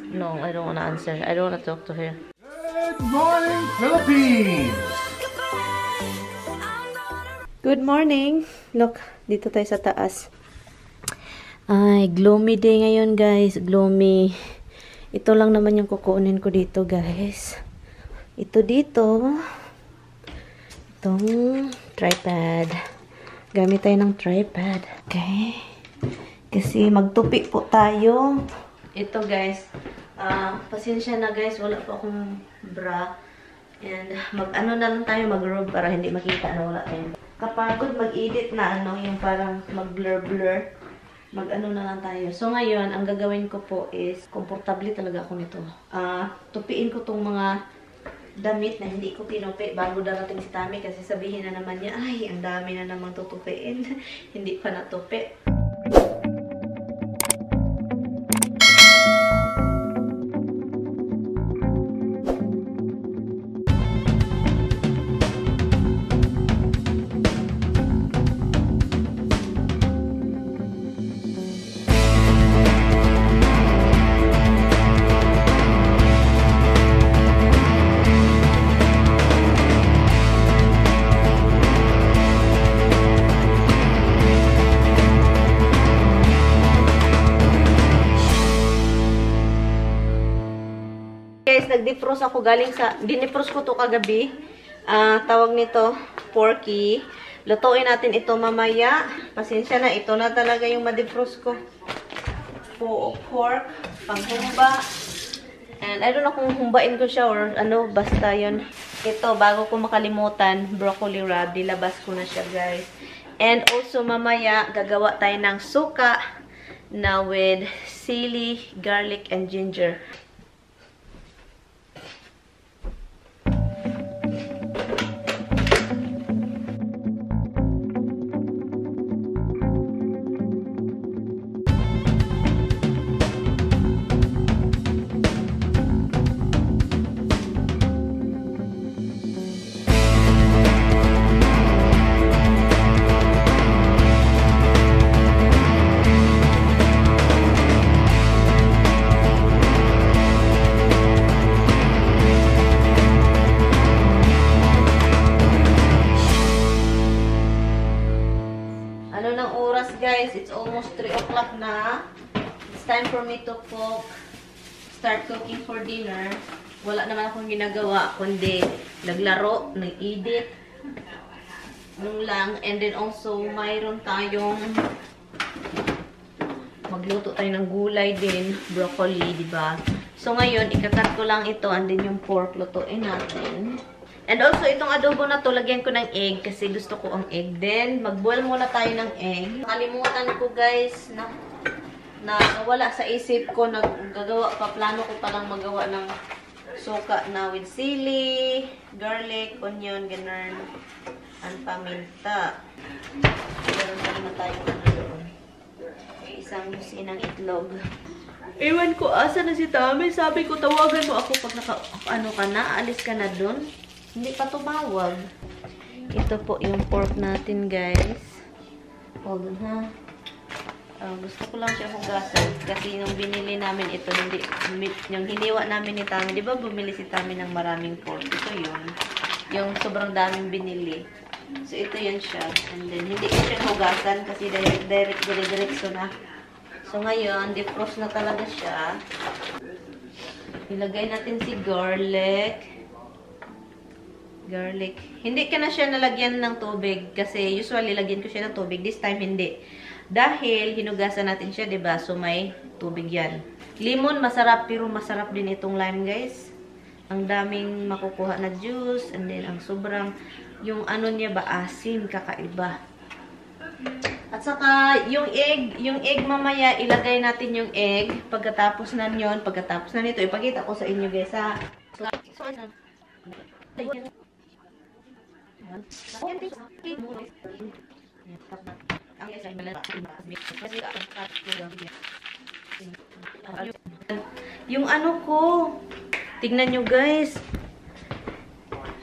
No, I don't want to answer. I don't want to talk to her. Good morning, Philippines! Good morning! Look, dito tayo sa taas. Ay, gloomy day ngayon, guys. Gloomy. Ito lang naman yung kukunin ko dito, guys. Ito dito. Itong tripod. Gamit tayo ng tripod. Okay. Kasi magtupi po tayo. Ito, guys. Pasensya na, guys. Wala po akong bra. And mag-ano na lang tayo, mag-robe para hindi makita na wala tayo. Kapagod mag-edit na yung parang mag-blur-blur. Mag-ano na lang tayo. So, ngayon, ang gagawin ko po is, komportable talaga ako nito. Tupiin ko tong mga damit na hindi ko tinupi bago darating si Tami kasi sabihin na naman niya, ay, ang dami na namang tutupiin. Hindi pa natupi. Guys, nag-defrost ako galing sa... Dinefrost ko to kagabi. Tawag nito, porky. Lutuin natin ito mamaya. Pasensya na, ito na talaga yung ma-defrost ko. Pork, panghumba. And I don't know kung humbain ko siya or ano, basta yun. Ito, bago ko makalimutan, broccoli wrap. Dilabas ko na siya, guys. And also, mamaya, gagawa tayo ng suka na with sili, garlic, and ginger. Guys, it's almost 3 o'clock na. It's time for me to cook. Start cooking for dinner. Wala naman akong ginagawa, kundi naglaro, nag-edit. Yung lang. And then also, mayroon tayong magluto tayo ng gulay din. Broccoli, diba? So, ngayon, ikakat ko lang ito. And then yung pork, lutuin natin. And also, itong adobo na to, lagyan ko ng egg kasi gusto ko ang egg. Then, mag-boil muna tayo ng egg. Nakalimutan ko, guys, na wala sa isip ko. Nagagawa pa, plano ko palang magawa ng suka na with sili, garlic, onion, ganun, and paminta. Meron pa naman tayong ano doon. Isang sinang itlog. Ewan ko, asa na si Tami? Sabi ko, tawagan mo ako pag ano ka na, alis ka na doon. Hindi pa tumawag. Ito po yung pork natin, guys. Hold on, ha? Gusto ko lang siya hugasan. Kasi yung binili namin ito, yung hiniwa namin ni Tami, di ba bumili si Tami ng maraming pork? Ito yun. Yung sobrang daming binili. So, ito yun siya. And then, hindi ko siya hugasan kasi direct-diretso na. So, ngayon, defrost na talaga siya. Ilagay natin si garlic. Hindi ka na siya nalagyan ng tubig kasi usually lagyan ko siya ng tubig. This time hindi. Dahil hinugasan natin siya, 'di ba? So may tubig 'yan. Lemon masarap pero masarap din itong lime, guys. Ang daming makukuha na juice and then ang sobrang yung ano niya ba asin, kakaiba. At saka yung egg mamaya ilagay natin yung egg pagkatapos na nito ipakita ko sa inyo, guys, ha. Yung ano ko, tignan nyo, guys,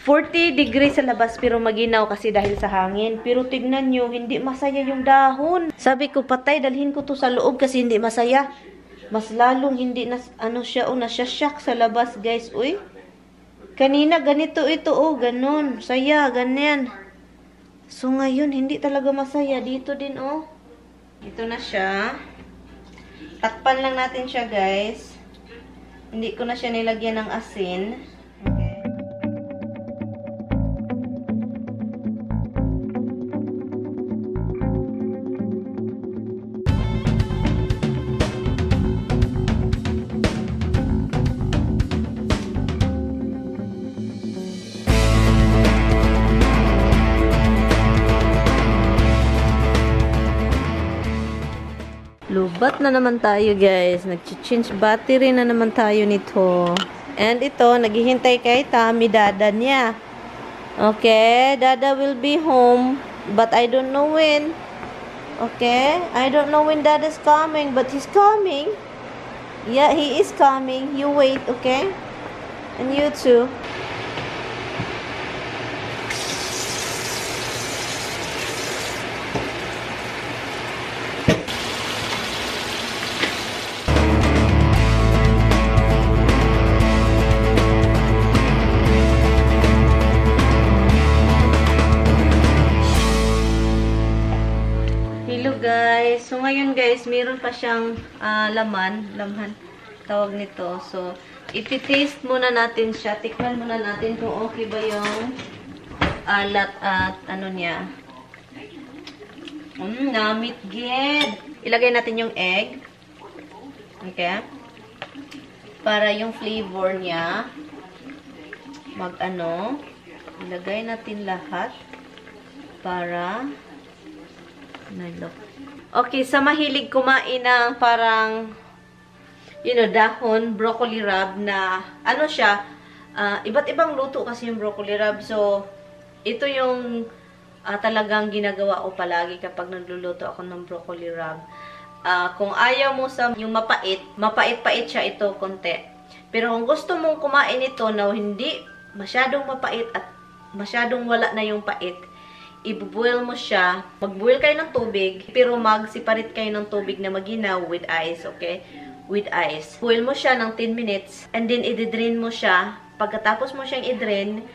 40 degrees sa labas pero maginaw kasi dahil sa hangin. Pero tignan nyo, hindi masaya yung dahon. Sabi ko, patay, dalhin ko to sa loob kasi hindi masaya. mas lalong hindi na, ano siya, nasya-shock sa labas, guys. Uy, kanina ganito ito, ganun. Saya, ganyan. So, ngayon, hindi talaga masaya. Dito din, Ito na siya. Takpan lang natin siya, guys. Hindi ko na siya nilagyan ng asin. Okay. Lubat na naman tayo, guys. Nag-change battery na naman tayo nito. And ito, naghihintay kay Tommy, dada niya. Okay, dada will be home. But I don't know when. Okay, I don't know when dada's coming. But he's coming. Yeah, he is coming. You wait, okay? And you too. Hello guys. So ngayon guys, meron pa siyang laman tawag nito. So ipi-taste muna natin siya. Tikman muna natin kung okay ba yung alat at ano niya. Namit gid. Ilagay natin yung egg. Okay? Para yung flavor niya ilagay natin lahat para okay, sa mahilig kumain ng parang, dahon, broccoli rub na, siya, iba't ibang luto kasi yung broccoli rub. So, ito yung talagang ginagawa ko palagi kapag nagluluto ako ng broccoli rub. Kung ayaw mo sa yung mapait-pait siya ito, konti. Pero kung gusto mong kumain ito na hindi masyadong mapait at masyadong wala na yung pait, i-boil mo siya. Mag-boil kayo ng tubig, pero mag-separate kayo ng tubig na maginaw with ice, okay? With ice. Boil mo siya ng 10 minutes, and then i-drain mo siya. Pagkatapos mo siyang i-drain,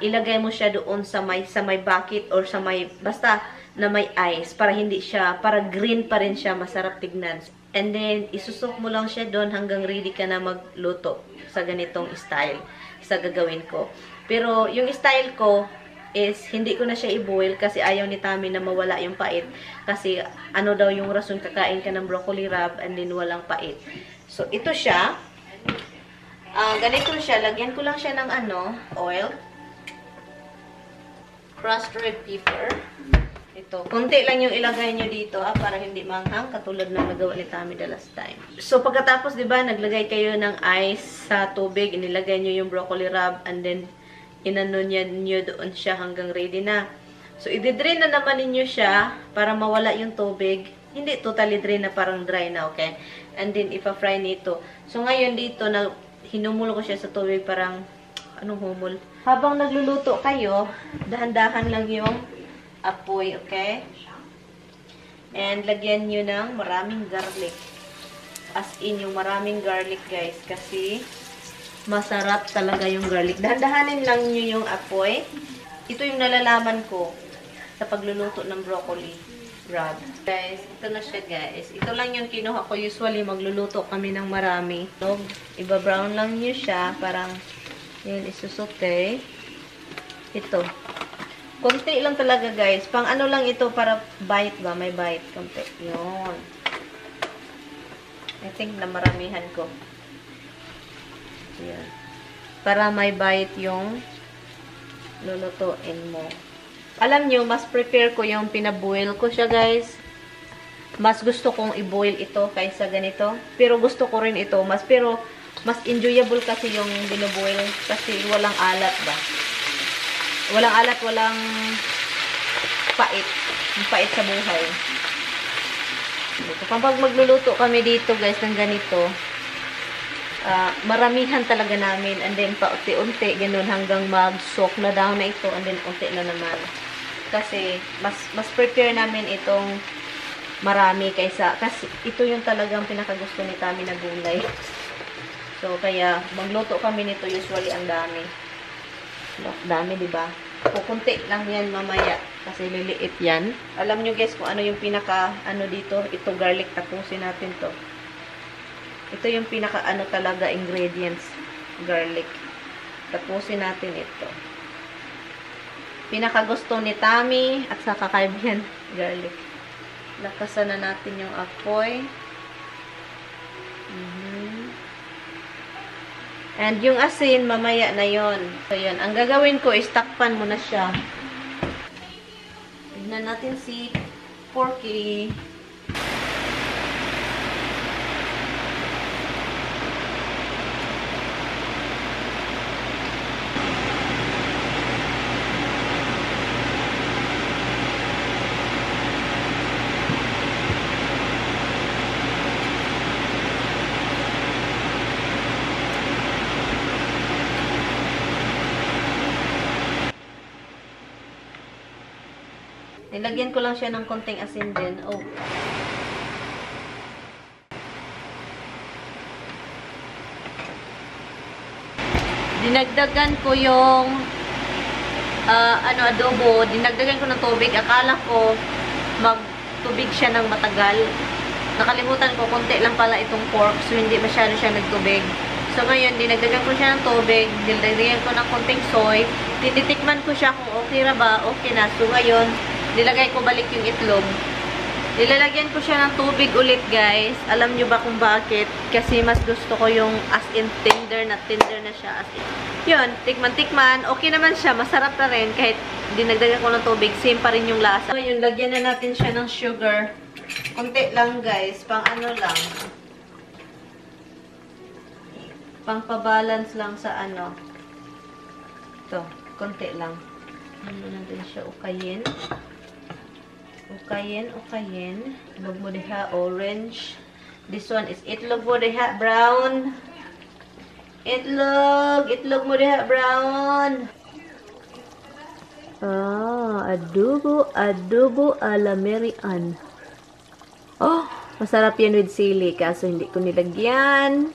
ilagay mo siya doon sa may bucket or sa may, basta na may ice, para hindi siya, para green pa rin siya, masarap tignan. And then, isusok mo lang siya doon hanggang ready ka na magluto sa ganitong style, sa gagawin ko. Pero, yung style ko, is hindi ko na siya i-boil kasi ayaw ni Tommy na mawala yung pait. Kasi ano daw yung rason kakain ka ng broccoli rub and then walang pait. So, ito siya. Ganito siya. Lagyan ko lang siya ng oil. Crushed red pepper. Ito. Kunti lang yung ilagay nyo dito para hindi manghang katulad ng nagawa ni Tommy the last time. So, pagkatapos, diba, naglagay kayo ng ice sa tubig, inilagay nyo yung broccoli rub and then inano nyo doon siya hanggang ready na. So, i-drain na naman ninyo siya para mawala yung tubig. Hindi totally drain na, parang dry na, okay? And then, ipa-fry nito. So, ngayon dito, hinumul ko siya sa tubig, parang, anong humul? Habang nagluluto kayo, dahan-dahan lang yung apoy, okay? And, lagyan nyo ng maraming garlic. As in, yung maraming garlic, guys. Kasi, masarap talaga yung garlic. Dahan-dahanin lang nyo yung apoy. Ito yung nalalaman ko sa pagluluto ng broccoli rub. Guys, ito na siya, guys. Ito lang yung kinuha ko. Usually, magluluto kami ng marami. So, iba-brown lang nyo siya. Parang, yun, isusote. Ito. Konti lang talaga, guys. Pang ano lang ito, para bite ba? May bite. Konti. Yun. I think na maramihan ko. Yan. Para may bite yung lulutuin mo. Alam nyo, mas prepare ko yung pinaboil ko siya, guys. Mas gusto kong i-boil ito kaysa ganito. Pero gusto ko rin ito. Mas enjoyable kasi yung binoboil kasi walang alat ba. Walang alat, walang pait. Yung pait sa buhay. Kapag magluluto kami dito, guys, ng ganito, maramihan talaga namin, and then paunti-unti ganun hanggang mag-soak na daw na ito, and then unti na naman kasi mas prepare namin itong marami kaysa, kasi ito yung talagang pinakagusto ni Tami na gulay. So, kaya, magluto kami nito, usually ang dami. Dami, diba? Kukunti lang yan mamaya, kasi liliit yan. Alam nyo guys kung ano yung pinaka, ano dito, ito garlic, tapusin natin to. Ito yung pinaka, ano talaga, ingredients, garlic. Tapusin natin ito. Pinaka gusto ni Tami, at saka kaibigan, garlic. Lakasan na natin yung apoy. And yung asin, mamaya na yon. So, yun. Ang gagawin ko is takpan mo na siya. Tignan natin si Porky. Nilagyan ko lang siya ng konting asin din. Oh. Dinagdagan ko yung adobo. Dinagdagan ko ng tubig. Akala ko magtubig siya ng matagal. Nakalimutan ko, konti lang pala itong pork. So, hindi masyado siya nagtubig. So, ngayon, dinagdagan ko siya ng tubig. Dinagdagan ko ng konting soy. Tinitikman ko siya kung okay na ba. Okay na. So, ngayon, nilagay ko balik yung itlog. Nilalagyan ko siya ng tubig ulit, guys. Alam nyo ba kung bakit? Kasi mas gusto ko yung as in tender na siya. As in. Yun, tikman-tikman. Okay naman siya. Masarap na rin. Kahit dinagdagan ko ng tubig, same pa rin yung lasa. So, yun, lagyan na natin siya ng sugar. Konti lang, guys. Pang ano lang. Pang pabalance lang sa ano. Ito, konti lang. Ano natin siya ukayin. Ukayin. Itlog mo diha, orange. This one is itlog mo diha, brown. Itlog mo diha, brown. Adobo ala Mary Ann. Oh, masarap yan with sili, kaso hindi ko nilagyan.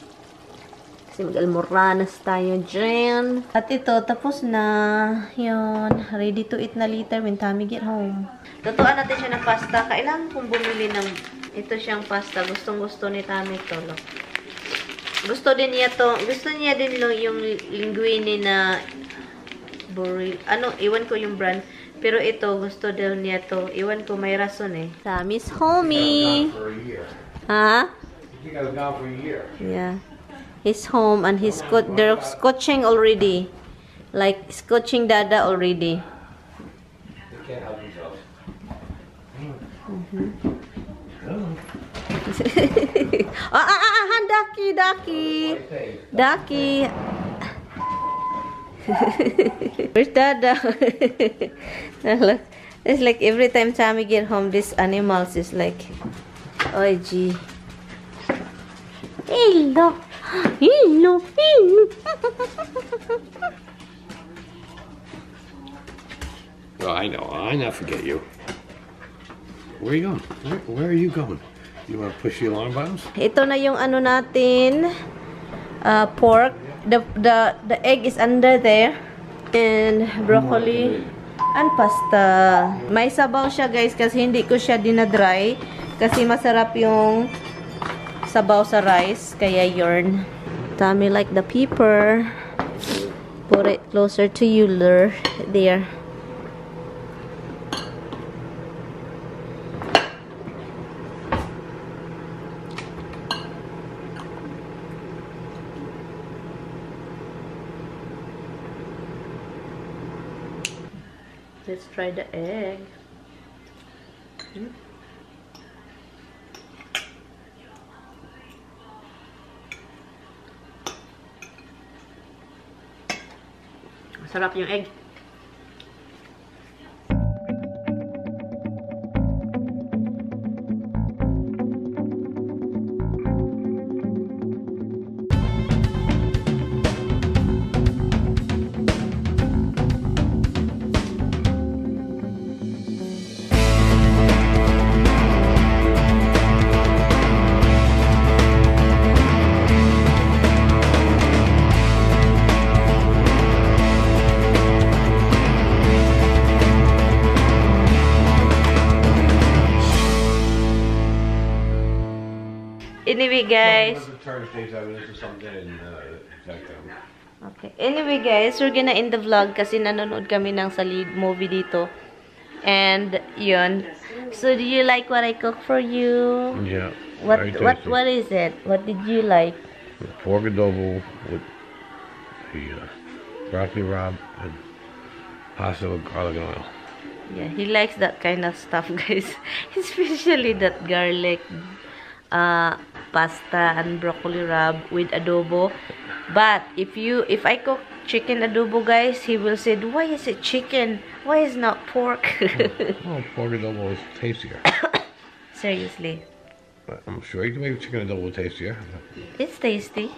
Kasi mag-almoranas tayo dyan. At ito, tapos na. Yun. Ready to eat na later when Tami get home. Tutuan natin siya ng pasta. Kailangan kong bumili ng ito siyang pasta. Gustong-gusto ni Tami ito. Look. Gusto niya din yung linguine na iwan ko yung brand. Pero ito, gusto daw niya to. Iwan ko, may rason eh. Tami's homie. Ha? You guys gone for a year. Yeah. He's home and they're scotching already. Like, scotching Dada already. They can't help themselves. Ducky. Where's Dada? Look, it's like every time Tami get home, these animals is like, oh gee. Hello. Oh, I know. I never forget you. Where are you going? Where are you going? You want to push the alarm buttons? Ito na yung ano natin, pork. The egg is under there. And broccoli and pasta. May sabaw siya, guys, kasi hindi ko siya dinadry. Kasi masarap yung sabaw sa rice. Kaya yun. Tami like the pepper. Put it closer to you, there. Let's try the egg. Masarap yung egg. Anyway, guys. Turn things over into something and Okay. Anyway, guys, we're gonna end the vlog kasi nanonood kami ng salid movie dito. And, yun. So, do you like what I cook for you? Yeah. What is it? What did you like? Pork adobo with the broccoli rabe and pasta with garlic and oil. Yeah, he likes that kind of stuff, guys. Especially that garlic pasta and broccoli rabe with adobo. But if I cook chicken adobo, guys, he will say, why is it chicken? Why is not pork? Well, pork adobo is tastier. Seriously. But I'm sure you can make chicken adobo tastier. It's tasty.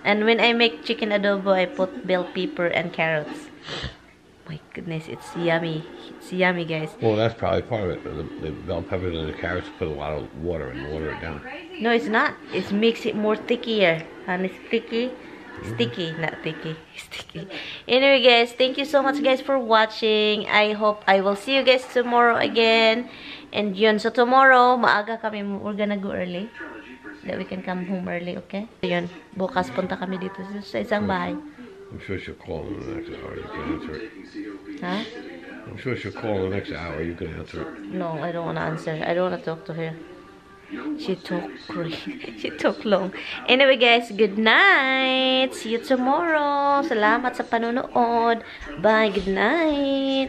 And when I make chicken adobo, I put bell pepper and carrots. My goodness, it's yummy. It's yummy, guys. Well, that's probably part of it. The bell peppers and the carrots put a lot of water and water it down. No, it's not. It makes it more stickier. And it's sticky. Sticky, not thicky. Sticky. Anyway, guys, thank you so much, guys, for watching. I hope I will see you guys tomorrow again. And yun, so tomorrow, maaga kami. We're gonna go early. That we can come home early, okay? So yun, bukas punta kami dito sa isang bahay. I'm sure she'll call in the next hour. You can answer it. Huh? I'm sure she'll call in the next hour. You can answer it. No, I don't want to answer. I don't want to talk to her. She talk great. She talk long. Anyway, guys, good night. See you tomorrow. Salamat sa panonood. Bye. Good night.